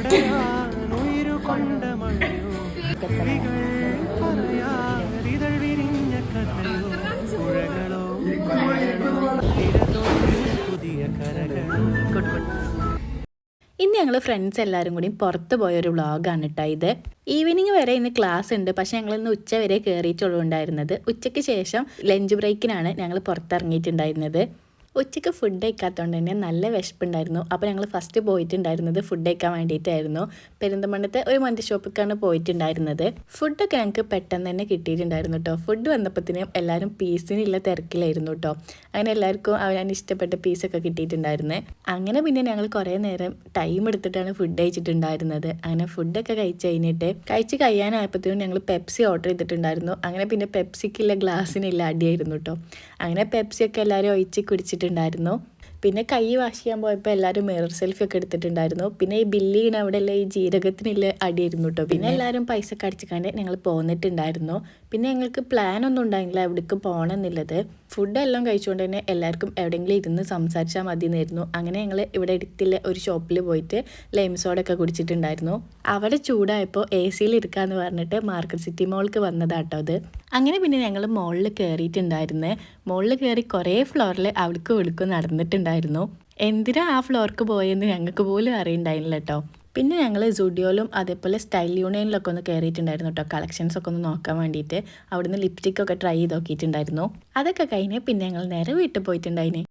ഇന്ന് ഞങ്ങൾ ഫ്രണ്ട്സ് എല്ലാവരും കൂടി പുറത്ത് പോയൊരു വ്ളോഗാണ് കേട്ടോ ഇത്. ഈവനിങ് വരെ ഇന്ന് ക്ലാസ് ഉണ്ട്, പക്ഷേ ഞങ്ങളിന്ന് ഉച്ച വരെ കയറിയിട്ടുള്ളൂ ഉണ്ടായിരുന്നത്. ഉച്ചയ്ക്ക് ശേഷം ലഞ്ച് ബ്രേക്കിനാണ് ഞങ്ങൾ പുറത്തിറങ്ങിയിട്ടുണ്ടായിരുന്നത്. ഉച്ചയ്ക്ക് ഫുഡ് കഴിക്കാത്തതുകൊണ്ട് തന്നെ നല്ല വിശപ്പുണ്ടായിരുന്നു. അപ്പോൾ ഞങ്ങൾ ഫസ്റ്റ് പോയിട്ടുണ്ടായിരുന്നത് ഫുഡ് കഴിക്കാൻ വേണ്ടിയിട്ടായിരുന്നു. പെരിന്തൽമണ്ണത്തെ ഒരു മന്തി ഷോപ്പിലേക്കാണ് പോയിട്ടുണ്ടായിരുന്നത്. ഫുഡൊക്കെ ഞങ്ങൾക്ക് പെട്ടെന്ന് തന്നെ കിട്ടിയിട്ടുണ്ടായിരുന്നു കേട്ടോ. ഫുഡ് വന്നപ്പോഴത്തേനും എല്ലാവരും പീസിനുള്ള തിരക്കിലായിരുന്നു കേട്ടോ. അങ്ങനെ എല്ലാവർക്കും അവരാണ് ഇഷ്ടപ്പെട്ട പീസൊക്കെ കിട്ടിയിട്ടുണ്ടായിരുന്നത്. അങ്ങനെ പിന്നെ ഞങ്ങൾ കുറേ നേരം ടൈം എടുത്തിട്ടാണ് ഫുഡ് കഴിച്ചിട്ടുണ്ടായിരുന്നത്. അങ്ങനെ ഫുഡൊക്കെ കഴിച്ച് കഴിഞ്ഞിട്ട് കഴിയാനായപ്പോഴത്തേനും ഞങ്ങൾ പെപ്സി ഓർഡർ ചെയ്തിട്ടുണ്ടായിരുന്നു. അങ്ങനെ പിന്നെ പെപ്സിക്കുള്ള ഗ്ലാസ്സിനുള്ള അടിയായിരുന്നു കേട്ടോ. അങ്ങനെ പെപ്സിയൊക്കെ എല്ലാവരും ഒഴിച്ച് കുടിച്ചിട്ടുണ്ടായിരുന്നു. പിന്നെ കൈ വാഷ് ചെയ്യാൻ പോയപ്പോൾ എല്ലാവരും മിറർ സെൽഫി ഒക്കെ എടുത്തിട്ടുണ്ടായിരുന്നു. പിന്നെ ഈ ബില്ലിന് അവിടെയുള്ള ഈ ജീരകത്തിനുള്ള അടിയായിരുന്നു കേട്ടോ. പിന്നെ എല്ലാവരും പൈസ ഒക്കെ അടിച്ചിക്കാണ്ട് ഞങ്ങൾ പോന്നിട്ടുണ്ടായിരുന്നു. പിന്നെ ഞങ്ങൾക്ക് പ്ലാൻ ഒന്നും ഉണ്ടായില്ല എവിടേക്ക് പോകണമെന്നുള്ളത്. ഫുഡെല്ലാം കഴിച്ചുകൊണ്ട് തന്നെ എല്ലാവർക്കും എവിടെയെങ്കിലും ഇരുന്ന് സംസാരിച്ചാൽ മതി എന്നായിരുന്നു. അങ്ങനെ ഞങ്ങൾ ഇവിടെ അടുത്തുള്ള ഒരു ഷോപ്പിൽ പോയിട്ട് ലൈം സോഡൊക്കെ കുടിച്ചിട്ടുണ്ടായിരുന്നു. അവിടെ ചൂടായപ്പോൾ എ സിയിൽ ഇരിക്കാമെന്ന് പറഞ്ഞിട്ട് മാർക്കറ്റ് സിറ്റി മോൾക്ക് വന്നതാട്ടോ അത്. അങ്ങനെ പിന്നെ ഞങ്ങൾ മുകളിൽ കയറിയിട്ടുണ്ടായിരുന്നു. മുകളിൽ കയറി കുറേ ഫ്ലോറിൽ അവിടേക്കും ഇവിടേക്കും നടന്നിട്ടുണ്ടായിരുന്നു. എന്തിനാ ആ ഫ്ലോർക്ക് പോയെന്ന് ഞങ്ങൾക്ക് പോലും അറിയണ്ടായില്ല കേട്ടോ. പിന്നെ ഞങ്ങൾ സുഡിയോയിലും അതേപോലെ സ്റ്റൈൽ യൂണിയനിലൊക്കെ ഒന്ന് കയറിയിട്ടുണ്ടായിരുന്നു കേട്ടോ, കളക്ഷൻസൊക്കെ ഒന്ന് നോക്കാൻ വേണ്ടിയിട്ട്. അവിടുന്ന് ലിപ്സ്റ്റിക്കൊക്കെ ട്രൈ ചെയ്ത് നോക്കിയിട്ടുണ്ടായിരുന്നു. അതൊക്കെ കഴിഞ്ഞ് പിന്നെ ഞങ്ങൾ നേരെ വീട്ടിൽ പോയിട്ടുണ്ടായിന്.